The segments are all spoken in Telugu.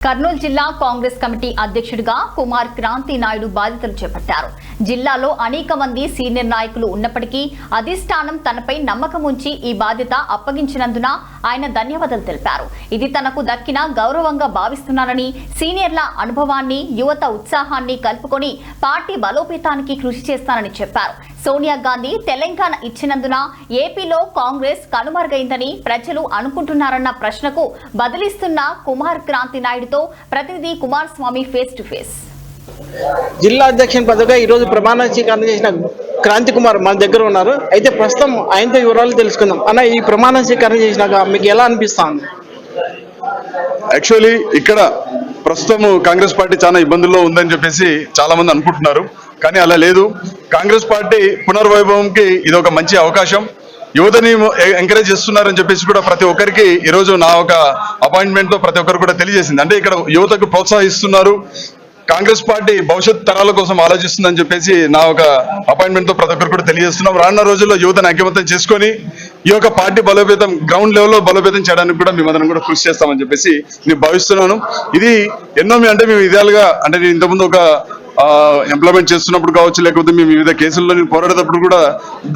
కర్నూలు జిల్లా కాంగ్రెస్ కమిటీ అధ్యక్షుడిగా కుమార్ క్రాంతి నాయుడు బాధ్యతలు చేపట్టారు. జిల్లాలో అనేక మంది సీనియర్ నాయకులు ఉన్నప్పటికీ అధిష్టానం తనపై నమ్మకం ఉంచి ఈ బాధ్యత అప్పగించినందున ఆయన ధన్యవాదాలు తెలిపారు. ఇది తనకు దక్కిన గౌరవంగా భావిస్తున్నానని, సీనియర్ల అనుభవాన్ని, యువత ఉత్సాహాన్ని కలుపుకొని పార్టీ బలోపేతానికి కృషి చేస్తానని చెప్పారు. సోనియా గాంధీ తెలంగాణ ఇచ్చినందున ఏపీలో కాంగ్రెస్ కనుమరుగైందని ప్రజలు అనుకుంటున్నారన్న ప్రశ్నకు బదిలిస్తున్న కుమార్ క్రాంతి నాయుడుతో ప్రతినిధి కుమారస్వామి ఫేస్ టు ఫేస్. జిల్లా అధ్యక్షుని పదవిగా ఈరోజు ప్రమాణ స్వీకారం చేసిన క్రాంతి కుమార్ మన దగ్గర ఉన్నారు. అయితే ప్రస్తుతం ఆయనతో వివరాలు తెలుసుకుందాం. అన్న, ఈ ప్రమాణ స్వీకారం చేసినాక మీకు ఎలా అనిపిస్తుంది? యాక్చువల్లీ ఇక్కడ ప్రస్తుతం కాంగ్రెస్ పార్టీ చాలా ఇబ్బందుల్లో ఉందని చెప్పేసి చాలా మంది అనుకుంటున్నారు, కానీ అలా లేదు. కాంగ్రెస్ పార్టీ పునర్వైభవంకి ఇది ఒక మంచి అవకాశం. యువతని ఎంకరేజ్ చేస్తున్నారని చెప్పేసి కూడా ప్రతి ఒక్కరికి ఈరోజు నా ఒక అపాయింట్మెంట్ తో ప్రతి ఒక్కరు కూడా తెలియజేసింది. అంటే ఇక్కడ యువతకు ప్రోత్సహిస్తున్నారు, కాంగ్రెస్ పార్టీ భవిష్యత్ తరాల కోసం ఆలోచిస్తుందని చెప్పేసి నా ఒక అపాయింట్మెంట్ తో ప్రతి ఒక్కరు కూడా తెలియజేస్తున్నాం. రానున్న రోజుల్లో యువతను ఐక్యమత్యం చేసుకొని ఈ యొక్క పార్టీ బలోపేతం గ్రౌండ్ లెవెల్లో బలోపేతం చేయడానికి కూడా మేమందరం కూడా కృషి చేస్తామని చెప్పేసి నేను భావిస్తున్నాను. ఇది ఎన్నో అంటే మేము విధాలుగా అంటే నేను ఇంతకుముందు ఒక ఇంప్లిమెంట్ చేస్తున్నప్పుడు కావచ్చు, లేకపోతే మేము వివిధ కేసుల్లో నేను పోరాడేటప్పుడు కూడా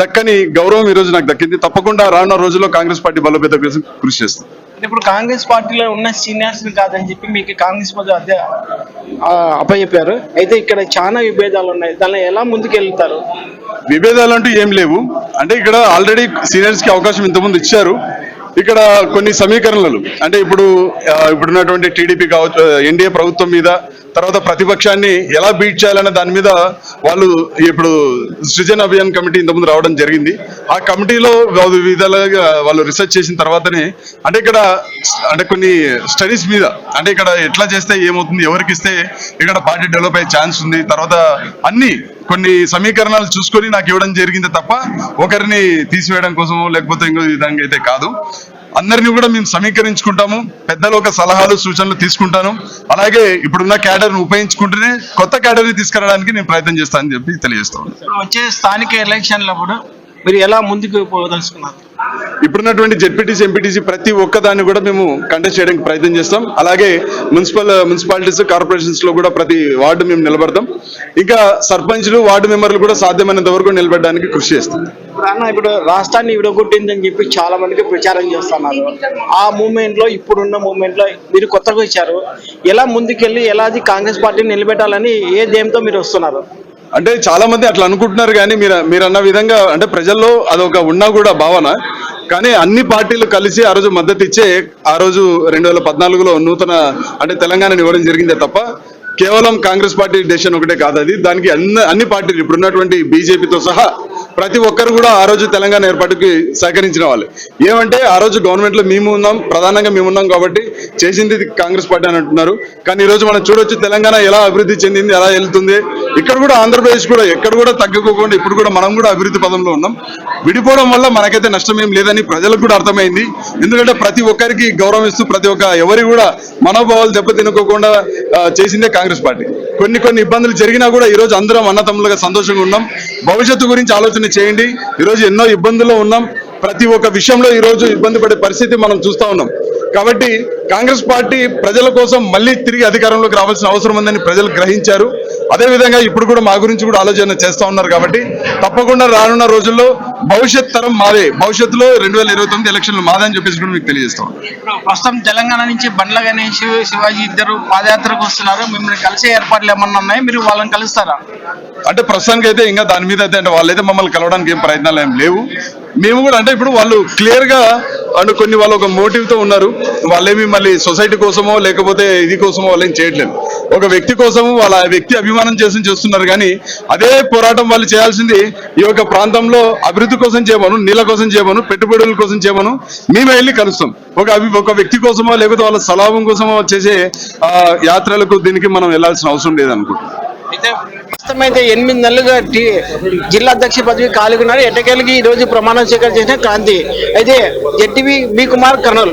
దక్కని గౌరవం ఈ రోజు నాకు దక్కింది. తప్పకుండా రానున్న రోజుల్లో కాంగ్రెస్ పార్టీ బలోపేతం కోసం కృషి చేస్తాం. ఇప్పుడు కాంగ్రెస్ పార్టీలో ఉన్న సీనియర్స్ కాదని చెప్పి మీకు కాంగ్రెస్ పదవి అప్పచెప్పారు. అయితే ఇక్కడ చాలా విభేదాలు ఉన్నాయి, దానిలో ఎలా ముందుకు వెళ్తారు? విభేదాలు అంటూ ఏం లేవు. అంటే ఇక్కడ ఆల్రెడీ సీనియర్స్ కి అవకాశం ఇంతకుముందు ఇచ్చారు. ఇక్కడ కొన్ని సమీకరణలు అంటే ఇప్పుడున్నటువంటి టీడీపీ కావచ్చు, ఎన్డీఏ ప్రభుత్వం మీద, తర్వాత ప్రతిపక్షాన్ని ఎలా బీట్ చేయాలనే దాని మీద వాళ్ళు ఇప్పుడు సృజన్ అభియాన్ కమిటీ ఇంతకుముందు రావడం జరిగింది. ఆ కమిటీలో విధాలుగా వాళ్ళు రీసెర్చ్ చేసిన తర్వాతనే అంటే ఇక్కడ అంటే కొన్ని స్టడీస్ మీద అంటే ఇక్కడ ఎట్లా చేస్తే ఏమవుతుంది, ఎవరికి ఇస్తే ఇక్కడ పార్టీ డెవలప్ అయ్యే ఛాన్స్ ఉంది, తర్వాత అన్ని కొన్ని సమీకరణాలు చూసుకొని నాకు ఇవ్వడం జరిగింది తప్ప ఒకరిని తీసివేయడం కోసమో లేకపోతే ఇంకో విధంగా అయితే కాదు. అందరినీ కూడా మేము సమీకరించుకుంటాము, పెద్దలు ఒక సలహాలు సూచనలు తీసుకుంటాను. అలాగే ఇప్పుడున్న క్యాడర్ని ఉపయోగించుకుంటూనే కొత్త క్యాడర్ని తీసుకురావడానికి నేను ప్రయత్నం చేస్తానని చెప్పి తెలియజేస్తాను. వచ్చే స్థానిక ఎలక్షన్లప్పుడు మీరు ఎలా ముందుకు పోదలుచుకున్నారు? ఇప్పుడున్నటువంటి జెడ్పీటీసీ, ఎంపీటీసీ ప్రతి ఒక్కదాన్ని కూడా మేము కంటెస్ట్ చేయడానికి ప్రయత్నం చేస్తాం. అలాగే మున్సిపాలిటీస్, కార్పొరేషన్స్ లో కూడా ప్రతి వార్డు మేము నిలబడతాం. ఇంకా సర్పంచ్లు, వార్డు మెంబర్లు కూడా సాధ్యమైనంత వరకు నిలబడడానికి కృషి చేస్తాం. ఇప్పుడు రాష్ట్రాన్ని విడగొట్టిందని చెప్పి చాలా మందికి ప్రచారం చేస్తున్నారు. ఆ మూవ్మెంట్ లో ఇప్పుడున్న మూవ్మెంట్ లో మీరు కొత్తగా వచ్చారు, ఎలా ముందుకెళ్ళి ఎలా కాంగ్రెస్ పార్టీని నిలబెట్టాలని ఏ ధ్యేయంతో మీరు వస్తున్నారు? అంటే చాలా మంది అట్లా అనుకుంటున్నారు, కానీ మీరు అన్న విధంగా అంటే ప్రజల్లో అదొక ఉన్నా కూడా భావన. కానీ అన్ని పార్టీలు కలిసి ఆ రోజు మద్దతు ఇచ్చే ఆ రోజు 2014లో నూతన అంటే తెలంగాణని ఇవ్వడం జరిగిందే తప్ప కేవలం కాంగ్రెస్ పార్టీ డెసిషన్ ఒకటే కాదు అది. దానికి అన్ని పార్టీలు ఇప్పుడున్నటువంటి బీజేపీతో సహా ప్రతి ఒక్కరు కూడా ఆ రోజు తెలంగాణ ఏర్పాటుకి సహకరించిన వాళ్ళు. ఏమంటే ఆ రోజు గవర్నమెంట్ లో మేము ఉన్నాం, ప్రధానంగా మేము ఉన్నాం కాబట్టి చేసింది కాంగ్రెస్ పార్టీ అని అంటున్నారు. కానీ ఈ రోజు మనం చూడొచ్చు తెలంగాణ ఎలా అభివృద్ధి చెందింది, ఎలా వెళ్తుంది. ఇక్కడ కూడా ఆంధ్రప్రదేశ్ కూడా ఎక్కడ కూడా తగ్గుకోకుండా ఇప్పుడు కూడా మనం కూడా అభివృద్ధి పదంలో ఉన్నాం. విడిపోవడం వల్ల మనకైతే నష్టం ఏం లేదని ప్రజలకు కూడా అర్థమైంది. ఎందుకంటే ప్రతి ఒక్కరికి గౌరవం ఇస్తూ ప్రతి ఒక్క ఎవరి కూడా మనోభావాలు దెబ్బతినుకోకుండా చేసిందే కాంగ్రెస్ పార్టీ. కొన్ని ఇబ్బందులు జరిగినా కూడా ఈ రోజు అందరం అన్నతమ్ములుగా సంతోషంగా ఉన్నాం. భవిష్యత్తు గురించి ఆలోచన చేయండి. ఈరోజు ఎన్నో ఇబ్బందుల్లో ఉన్నాం, ప్రతి ఒక్క విషయంలో ఈ రోజు ఇబ్బంది పడే పరిస్థితి మనం చూస్తా ఉన్నాం. కాబట్టి కాంగ్రెస్ పార్టీ ప్రజల కోసం మళ్ళీ తిరిగి అధికారంలోకి రావాల్సిన అవసరం ఉందని ప్రజలు గ్రహించారు. అదేవిధంగా ఇప్పుడు కూడా మా గురించి కూడా ఆలోచన చేస్తా ఉన్నారు. కాబట్టి తప్పకుండా రానున్న రోజుల్లో భవిష్యత్ తరం మాదే, భవిష్యత్తులో 2029 ఎలక్షన్లు మాదే అని చెప్పేసి కూడా మీకు తెలియజేస్తాం. ప్రస్తుతం తెలంగాణ నుంచి బండ్ల గణేష్, శివాజీ ఇద్దరు పాదయాత్రకు వస్తున్నారు. మిమ్మల్ని కలిసే ఏర్పాట్లు ఏమన్నా ఉన్నాయి, మీరు వాళ్ళని కలుస్తారా? అంటే ప్రస్తుతానికి అయితే ఇంకా దాని మీద అయితే అంటే వాళ్ళైతే మమ్మల్ని కలవడానికి ఏం ప్రయత్నాలు ఏం లేవు. మేము కూడా అంటే ఇప్పుడు వాళ్ళు క్లియర్ గా అంటే వాళ్ళు ఒక మోటివ్ తో ఉన్నారు. వాళ్ళేమి మళ్ళీ సొసైటీ కోసమో లేకపోతే ఇది కోసమో వాళ్ళు ఏం చేయట్లేదు. ఒక వ్యక్తి కోసము వాళ్ళ వ్యక్తి అభిమానం చేస్తున్నారు. కానీ అదే పోరాటం వాళ్ళు చేయాల్సింది ఈ యొక్క ప్రాంతంలో అభివృద్ధి కోసం చేయమను, నీళ్ళ కోసం చేయమను, పెట్టుబడుల కోసం చేయమను మేమే వెళ్ళి కలుస్తాం. ఒక వ్యక్తి కోసమో లేకపోతే వాళ్ళ స్వలాభం కోసమో చేసే యాత్రలకు దీనికి మనం వెళ్లాల్సిన అవసరం లేదనుకుంటున్నాం. అయితే ప్రస్తుతమైతే 8 నెలలుగా జిల్లా అధ్యక్ష పదవి ఖాళీగా ఉన్నారు. ఎట్టకేలకి ఈ రోజు ప్రమాణ స్వీకారం చేసిన క్రాంతి. అయితే జెడ్టీవీ బి కుమార్, కర్నూలు.